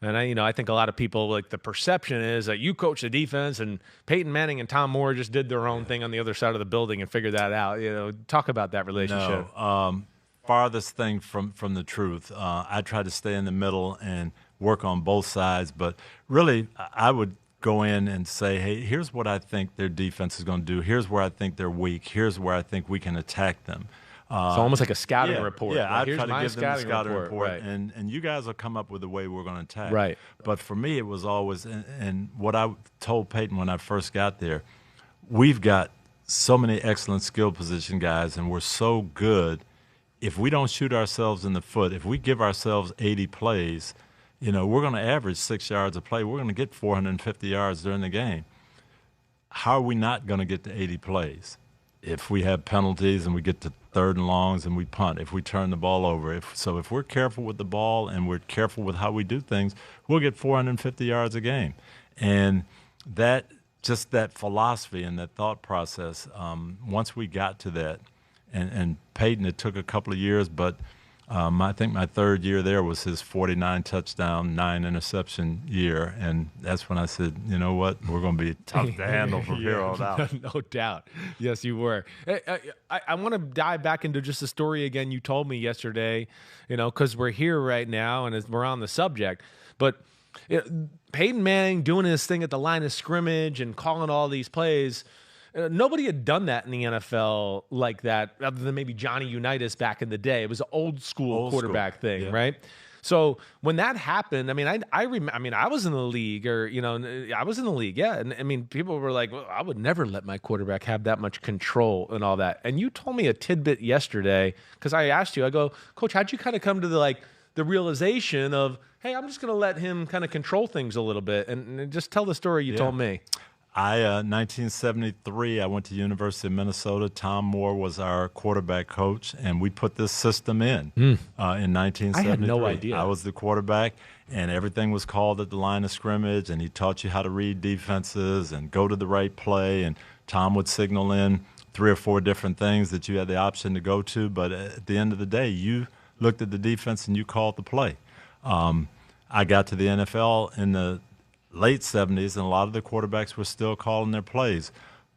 And I think a lot of people, like, the perception is that you coach the defense and Peyton Manning and Tom Moore just did their own thing on the other side of the building and figured that out. Talk about that relationship. No, farthest thing from the truth. I try to stay in the middle and work on both sides, but really I would go in and say, hey, here's what I think their defense is going to do. Here's where I think they're weak. Here's where I think we can attack them. So almost like a scouting report. Yeah, like, I try to give them a scouting report, right. and you guys will come up with the way we're going to attack. Right. But for me, it was always, and what I told Peyton when I first got there, we've got so many excellent skill position guys, and we're so good. If we don't shoot ourselves in the foot, if we give ourselves 80 plays, we're going to average 6 yards a play. We're going to get 450 yards during the game. How are we not going to get to 80 plays? if we have penalties and we get to 3rd and longs and we punt, if we turn the ball over. If we're careful with the ball and we're careful with how we do things, we'll get 450 yards a game. And that philosophy and that thought process, once we got to that, and Peyton, it took a couple of years, but I think my 3rd year there was his 49 touchdown, 9 interception year, and that's when I said, you know what, we're going to be tough to handle from here on out. No doubt. Yes, you were. I want to dive back into just the story again you told me yesterday, because we're here right now and we're on the subject. But Peyton Manning doing his thing at the line of scrimmage and calling all these plays. Nobody had done that in the NFL like that, other than maybe Johnny Unitas back in the day. It was an old school quarterback thing, right? So when that happened, I mean, I was in the league, I was in the league, yeah. And I mean, people were like, well, I would never let my quarterback have that much control and all that. And you told me a tidbit yesterday, because I asked you, I go, Coach, how'd you kind of come to the realization of, hey, I'm just going to let him kind of control things a little bit, and just tell the story you told me. 1973, I went to University of Minnesota. Tom Moore was our quarterback coach, and we put this system in 1973. I had no idea. I was the quarterback, and everything was called at the line of scrimmage, and he taught you how to read defenses and go to the right play, and Tom would signal in 3 or 4 different things that you had the option to go to, but at the end of the day, you looked at the defense and you called the play. I got to the NFL in the late 70s, and a lot of the quarterbacks were still calling their plays.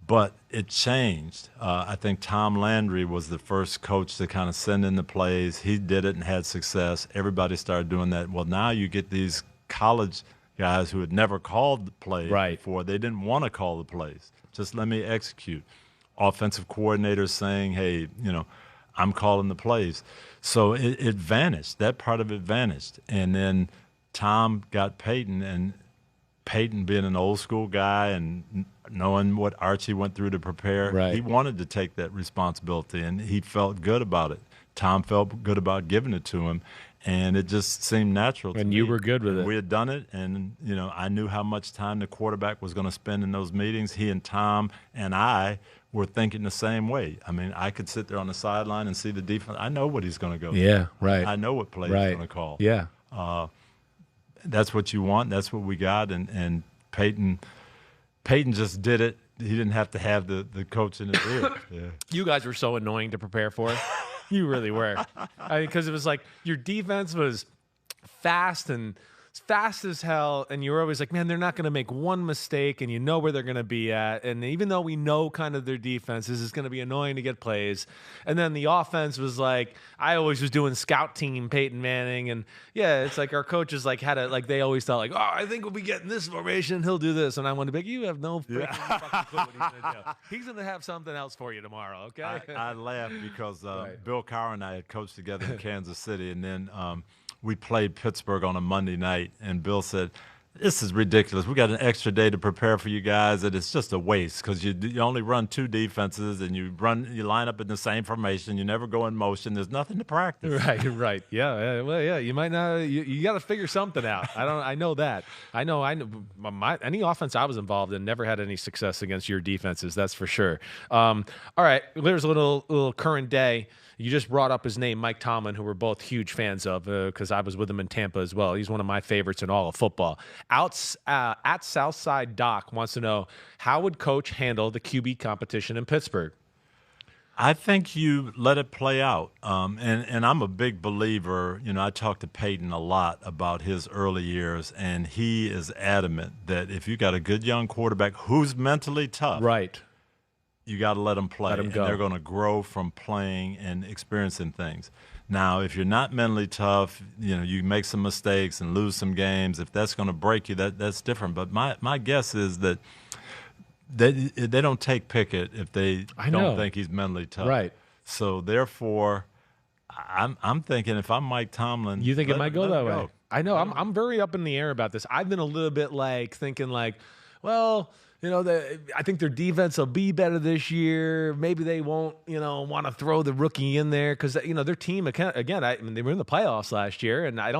But it changed. I think Tom Landry was the first coach to kind of send in the plays. He did it and had success. Everybody started doing that. Well, now you get these college guys who had never called the play before. They didn't want to call the plays. Just let me execute. Offensive coordinators saying, hey, I'm calling the plays. So it vanished. That part of it vanished. And then Tom got Peyton, and Peyton, being an old school guy and knowing what Archie went through to prepare, he wanted to take that responsibility, and he felt good about it. Tom felt good about giving it to him, and it just seemed natural to me. And you were good with it. We had done it, and I knew how much time the quarterback was going to spend in those meetings. He and Tom and I were thinking the same way. I mean, I could sit there on the sideline and see the defense. I know what he's going to go. Yeah, right. I know what play he's going to call. Yeah. That's what you want. That's what we got. And Peyton just did it. He didn't have to have the coach in his ear. Yeah. You guys were so annoying to prepare for. You really were. Because it was like your defense was fast as hell, and you were always like, man, they're not going to make one mistake, and you know where they're going to be at. And even though we know kind of their defenses, it's going to be annoying to get plays. And then the offense was like, I always was doing scout team Peyton Manning, and yeah, it's like our coaches they always thought oh, I think we'll be getting this formation, he'll do this, and I want to be like, you have no freaking fucking clue what he's going to do. He's going to have something else for you tomorrow, okay? I laugh because Bill Cowher and I had coached together in Kansas City, and then we played Pittsburgh on a Monday night, and Bill said, this is ridiculous. We got an extra day to prepare for you guys, and it's just a waste because you only run 2 defenses, and you line up in the same formation. You never go in motion. There's nothing to practice. Right. Yeah. Well, yeah. You might not. You got to figure something out. I know that. I know. Any offense I was involved in never had any success against your defenses. That's for sure. All right. There's a little current day. You just brought up his name, Mike Tomlin, who we're both huge fans of because I was with him in Tampa as well. He's one of my favorites in all of football. At Southside Doc wants to know, how would Coach handle the QB competition in Pittsburgh? I think you let it play out. And I'm a big believer. I talked to Peyton a lot about his early years, and he is adamant that if you got a good young quarterback who's mentally tough, you got to let them play. Let them go. They're going to grow from playing and experiencing things. Now, if you're not mentally tough, you make some mistakes and lose some games. If that's going to break you, that's different. But my guess is that they don't take Pickett if they don't think he's mentally tough. Right. So therefore, I'm thinking if I'm Mike Tomlin, you think it might go that way? I know. I'm very up in the air about this. I've been a little bit thinking well, I think their defense will be better this year. Maybe they won't, want to throw the rookie in there because, their team, again, they were in the playoffs last year, and I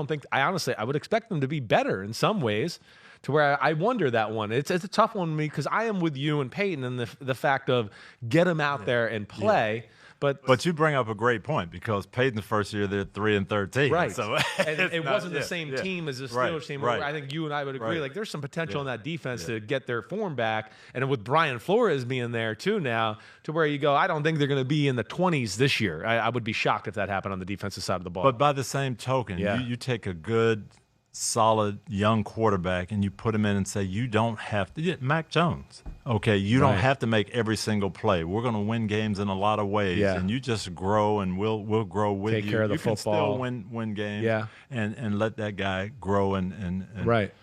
would expect them to be better in some ways to where I wonder that one. It's a tough one for me because I am with you and Peyton and the fact of get them out there and play. Yeah. But you bring up a great point because Peyton's first year they're 3-13, right? So and it wasn't the same team as the Steelers team. Right. I think you and I would agree. Like there's some potential in that defense to get their form back, and with Brian Flores being there too now, to where you go, I don't think they're going to be in the 20s this year. I would be shocked if that happened on the defensive side of the ball. But by the same token, you take a good, solid young quarterback and you put him in and say you don't have to Mac Jones. Okay, you don't have to make every single play. We're going to win games in a lot of ways, and you just grow, and we'll grow with you. Take care of the you can football. still win games, and let that guy grow and right.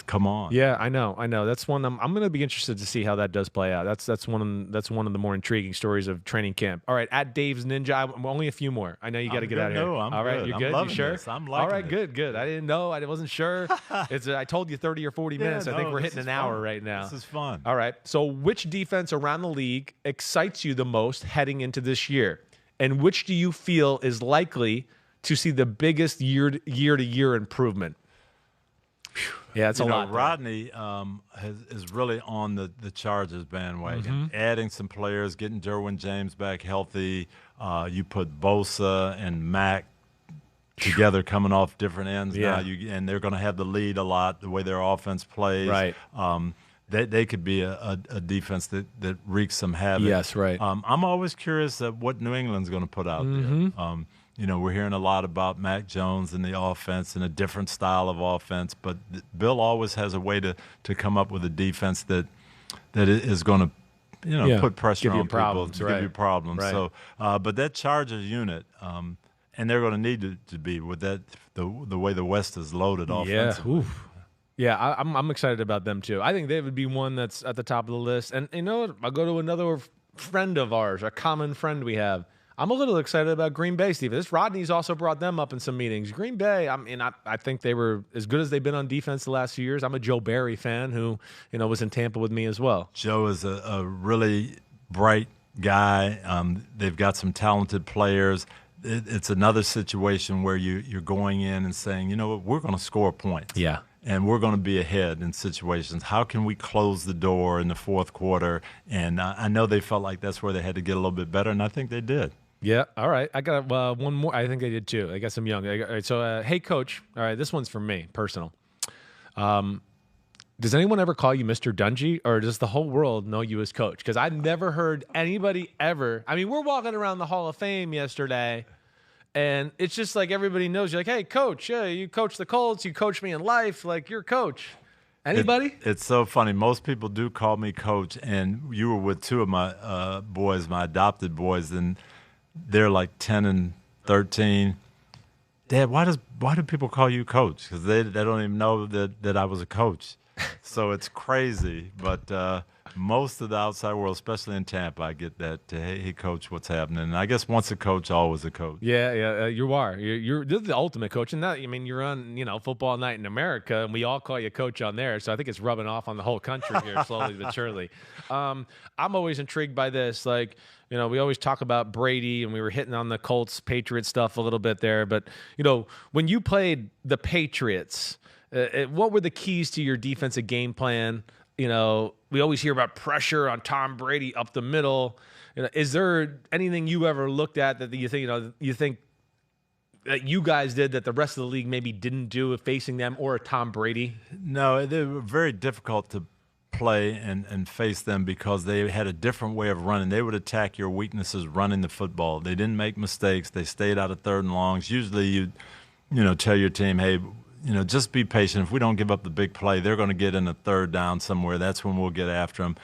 Come on. Yeah, I know. That's one I'm going to be interested to see how that does play out. That's one of the more intriguing stories of training camp. All right, at Dave's Ninja, only a few more. I know you got to get out of here. No, I'm all right, good. you're good. I'm You sure? This. I'm liking all right, it. good. I didn't know. I wasn't sure. I told you 30 or 40 minutes. I think we're hitting an hour right now. This is fun. All right. So, which defense around the league excites you the most heading into this year, and which do you feel is likely to see the biggest year-to-year improvement? Yeah, it's a lot. Rodney is really on the Chargers bandwagon, adding some players, getting Derwin James back healthy. You put Bosa and Mack together coming off different ends now, and they're going to have the lead a lot, the way their offense plays. Right. They could be a defense that wreaks some havoc. Yes, right. I'm always curious of what New England's going to put out there. We're hearing a lot about Mac Jones and the offense and a different style of offense, but Bill always has a way to come up with a defense that is going to put pressure on people to give you problems. Right. So, but that Chargers unit, and they're going to need to be with that the way the West is loaded offensively. Yeah, I'm excited about them too. I think they would be one that's at the top of the list. And you know what? I'll go to another friend of ours, a common friend we have. I'm a little excited about Green Bay, Steve. This Rodney's also brought them up in some meetings. Green Bay, I think they were as good as they've been on defense the last few years. I'm a Joe Barry fan who, was in Tampa with me as well. Joe is a really bright guy. They've got some talented players. It's another situation where you're going in and saying, we're going to score points. Yeah. And we're going to be ahead in situations. How can we close the door in the fourth quarter? And I know they felt like that's where they had to get a little bit better, and I think they did. Yeah, all right. I got one more. I think they did too. I got some young. All right, so, hey, Coach. All right, this one's from me, personal. Does anyone ever call you Mr. Dungy, or does the whole world know you as Coach? Because I've never heard anybody ever. I mean, we're walking around the Hall of Fame yesterday, and it's just like everybody knows you. Like, hey, Coach, yeah, you coach the Colts. You coach me in life. Like, you're Coach. Anybody? It's so funny. Most people do call me Coach, and you were with two of my boys, my adopted boys, and they're like 10 and 13. Dad, why do people call you Coach? Because they don't even know that I was a coach. So it's crazy. But most of the outside world, especially in Tampa, I get that, hey, Coach, what's happening? And I guess once a coach, always a coach. Yeah, you are. You're the ultimate coach. And that, you're on, Football Night in America, and we all call you Coach on there. So I think it's rubbing off on the whole country here slowly but surely. I'm always intrigued by this. Like, we always talk about Brady, and we were hitting on the Colts, Patriots stuff a little bit there. But, when you played the Patriots, what were the keys to your defensive game plan? We always hear about pressure on Tom Brady up the middle. Is there anything you ever looked at that you think that you guys did that the rest of the league maybe didn't do facing them or a Tom Brady? No, they were very difficult to play and face them because they had a different way of running. They would attack your weaknesses running the football. They didn't make mistakes. They stayed out of third and longs. Usually you tell your team, hey, just be patient. If we don't give up the big play, they're going to get in a third down somewhere. That's when we'll get after them.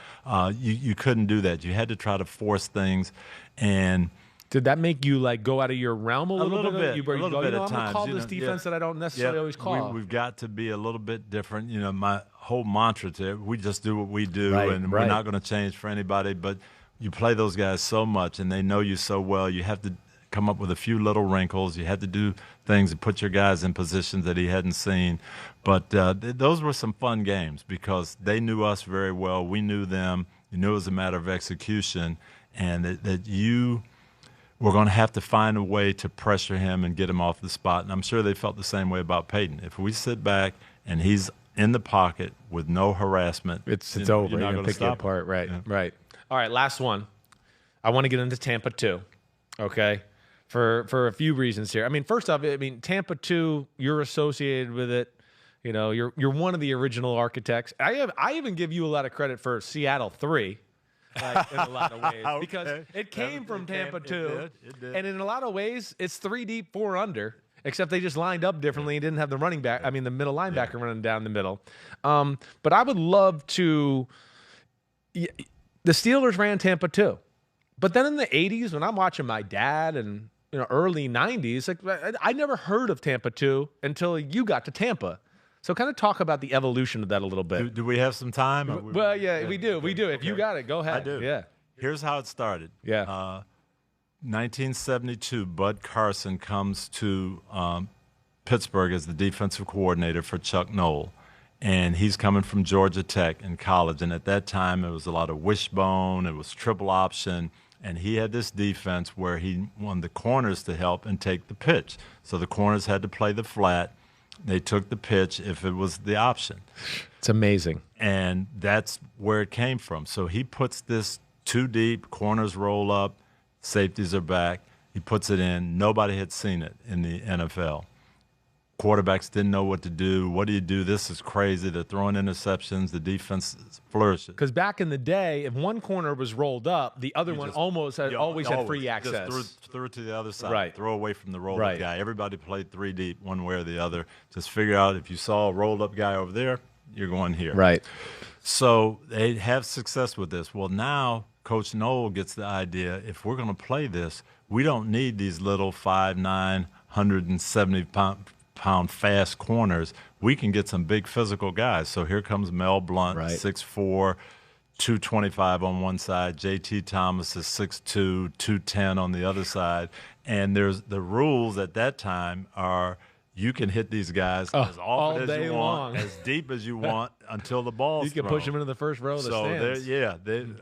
You couldn't do that. You had to try to force things. And did that make you go out of your realm a little bit? A little bit at I'm times. going to call this defense that I don't necessarily always call. We've got to be a little bit different. My whole mantra we just do what we do, and we're not going to change for anybody. But you play those guys so much, and they know you so well. You have to come up with a few little wrinkles. You had to do things and put your guys in positions that he hadn't seen. But those were some fun games because they knew us very well. We knew them. You knew it was a matter of execution, and that you were going to have to find a way to pressure him and get him off the spot. And I'm sure they felt the same way about Peyton. If we sit back and he's in the pocket with no harassment, it's over. You're not going to pick it apart. Right, right. All right, last one. I want to get into Tampa 2, okay, for a few reasons here. I mean, first off, Tampa 2, you're associated with it. You know, you're one of the original architects. I even give you a lot of credit for Seattle 3. Like, in a lot of ways, because it came from Tampa 2, it did. And in a lot of ways, it's 3 deep, 4 under, except they just lined up differently and didn't have the running back. I mean, the middle linebacker running down the middle. But I would love to. The Steelers ran Tampa 2, but then in the '80s, when I'm watching my dad and early '90s, like I never heard of Tampa 2 until you got to Tampa. So kind of talk about the evolution of that a little bit. Do we have some time? Well, yeah, we do. We do. If you got it, go ahead. I do. Yeah. Here's how it started. Yeah. 1972, Bud Carson comes to Pittsburgh as the defensive coordinator for Chuck Noll. And he's coming from Georgia Tech in college. And at that time, it was a lot of wishbone. It was triple option. And he had this defense where he wanted the corners to help and take the pitch. So the corners had to play the flat. They took the pitch if it was the option. It's amazing. And that's where it came from. So he puts this 2 deep, corners roll up, safeties are back. He puts it in. Nobody had seen it in the NFL. Quarterbacks didn't know what to do. What do you do? This is crazy. They're throwing interceptions. The defense flourishes. Because back in the day, if one corner was rolled up, the other one always had free access. Just threw it to the other side. Right. Throw away from the rolled-up guy. Everybody played 3 deep, one way or the other. Just figure out if you saw a rolled-up guy over there, you're going here. Right. So they have success with this. Well, now Coach Noll gets the idea, if we're going to play this, we don't need these little 5'9", 170-pound fast corners. We can get some big physical guys. So here comes Mel Blount, 6'4", 225 on one side. J.T. Thomas is 6'2", 210 on the other side. And there's the rules at that time are you can hit these guys as often as you want, as deep as you want until the ball's thrown. You can push them into the first row of the stands.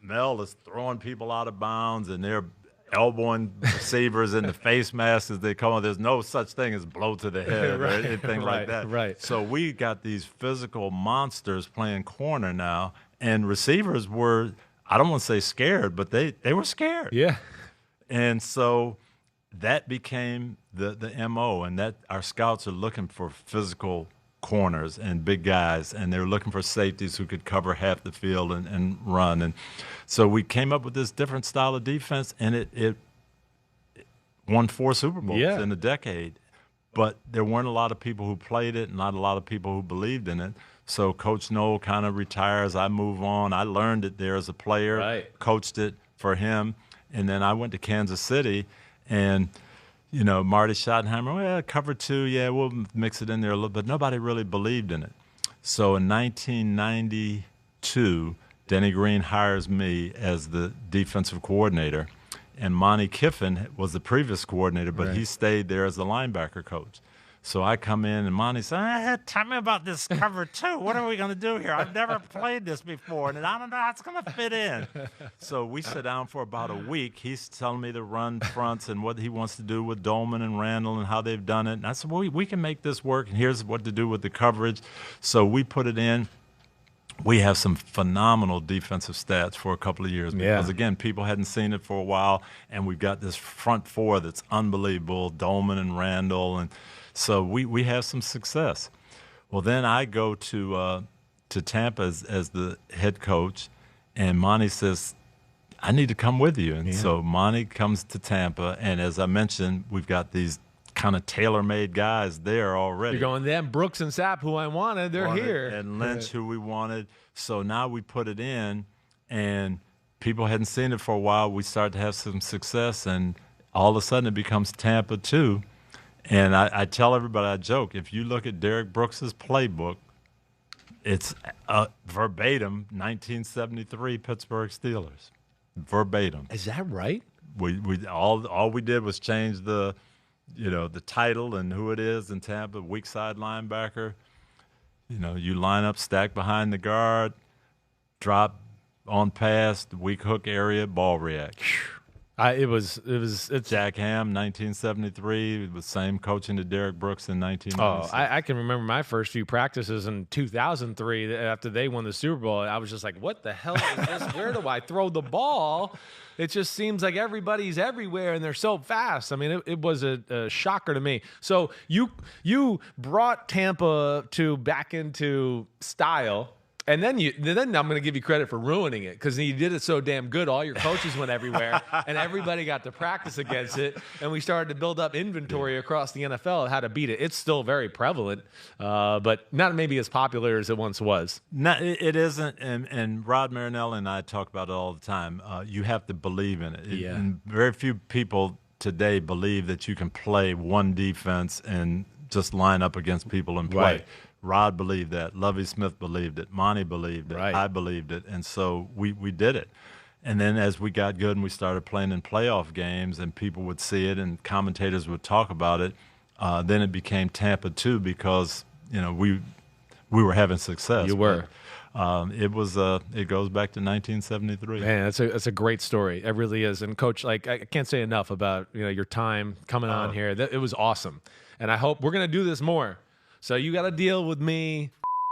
Mel is throwing people out of bounds, and they're elbowing receivers in the face mask as they come on. There's no such thing as blow to the head or anything like that. Right. So we got these physical monsters playing corner now, and receivers were, I don't want to say scared, but they were scared. Yeah. And so that became the MO, and that our scouts are looking for physical corners and big guys, and they were looking for safeties who could cover half the field and run. And so we came up with this different style of defense, and it won 4 Super Bowls in a decade. But there weren't a lot of people who played it, not a lot of people who believed in it. So Coach Noll kind of retires. I move on. I learned it there as a player, coached it for him, and then I went to Kansas City, and Marty Schottenheimer, well, cover 2, we'll mix it in there a little, but nobody really believed in it. So in 1992, Denny Greene hires me as the defensive coordinator, and Monty Kiffin was the previous coordinator, but he stayed there as the linebacker coach. So I come in, and Monty said, tell me about this cover 2. What are we going to do here? I've never played this before, and I don't know how it's going to fit in. So we sit down for about a week. He's telling me the run fronts and what he wants to do with Dolman and Randall and how they've done it. And I said, well, we can make this work, and here's what to do with the coverage. So we put it in. We have some phenomenal defensive stats for a couple of years because, again, people hadn't seen it for a while, and we've got this front 4 that's unbelievable, Dolman and Randall, and so we have some success. Well, then I go to Tampa as the head coach, and Monty says, I need to come with you. And so Monty comes to Tampa, and as I mentioned, we've got these kind of tailor-made guys there already. You're going, them Brooks and Sapp, who I wanted, they're here. And Lynch, who we wanted. So now we put it in, and people hadn't seen it for a while. We started to have some success, and all of a sudden it becomes Tampa 2. And I tell everybody, I joke, if you look at Derrick Brooks's playbook, it's verbatim 1973 Pittsburgh Steelers. Verbatim. Is that right? All we did was change the title and who it is in Tampa, weak side linebacker. You line up, stack behind the guard, drop on pass, the weak hook area, ball react. It's Jack Ham, 1973, the same coaching to Derrick Brooks in 1996. I can remember my first few practices in 2003 after they won the Super Bowl. I was just like, what the hell is this? Where do I throw the ball? It just seems like everybody's everywhere and they're so fast. I mean, it was a shocker to me. So you brought Tampa back into style. And then I'm going to give you credit for ruining it because you did it so damn good. All your coaches went everywhere, and everybody got to practice against it. And we started to build up inventory across the NFL of how to beat it. It's still very prevalent, but not maybe as popular as it once was. No, it isn't. And Rod Marinelli and I talk about it all the time. You have to believe in it. Yeah. And very few people today believe that you can play one defense and just line up against people and play. Right. Rod believed that. Lovie Smith believed it. Monty believed it. Right. I believed it. And so we did it. And then as we got good and we started playing in playoff games and people would see it and commentators would talk about it, then it became Tampa 2 because, we were having success. You were. But, it goes back to 1973. Man, that's a great story. It really is. And Coach, I can't say enough about your time coming on here. It was awesome. And I hope we're going to do this more. So you got to deal with me,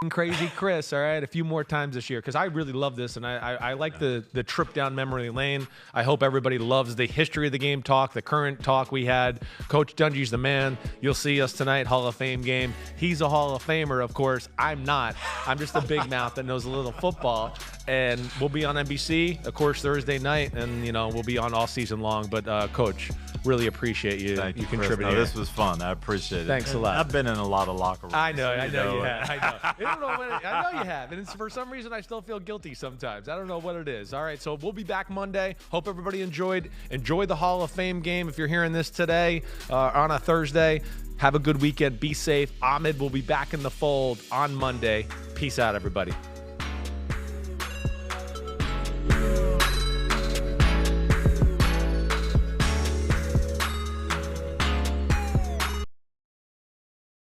Crazy Chris, all right, a few more times this year because I really love this, and I like the trip down memory lane. I hope everybody loves the history of the game talk, the current talk we had. Coach Dungy's the man. You'll see us tonight, Hall of Fame game. He's a Hall of Famer, of course. I'm not. I'm just a big mouth that knows a little football. And we'll be on NBC, of course, Thursday night, and, we'll be on all season long. But, Coach, really appreciate you. Thank you, contributing. This was fun. I appreciate it. Thanks a lot. I've been in a lot of locker rooms. I know you have. I know you have. And for some reason, I still feel guilty sometimes. I don't know what it is. All right, so we'll be back Monday. Hope everybody enjoyed the Hall of Fame game. If you're hearing this today on a Thursday, have a good weekend. Be safe. Ahmed will be back in the fold on Monday. Peace out, everybody.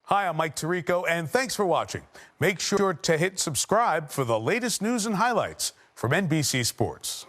Hi, I'm Mike Tirico, and thanks for watching. Make sure to hit subscribe for the latest news and highlights from NBC Sports.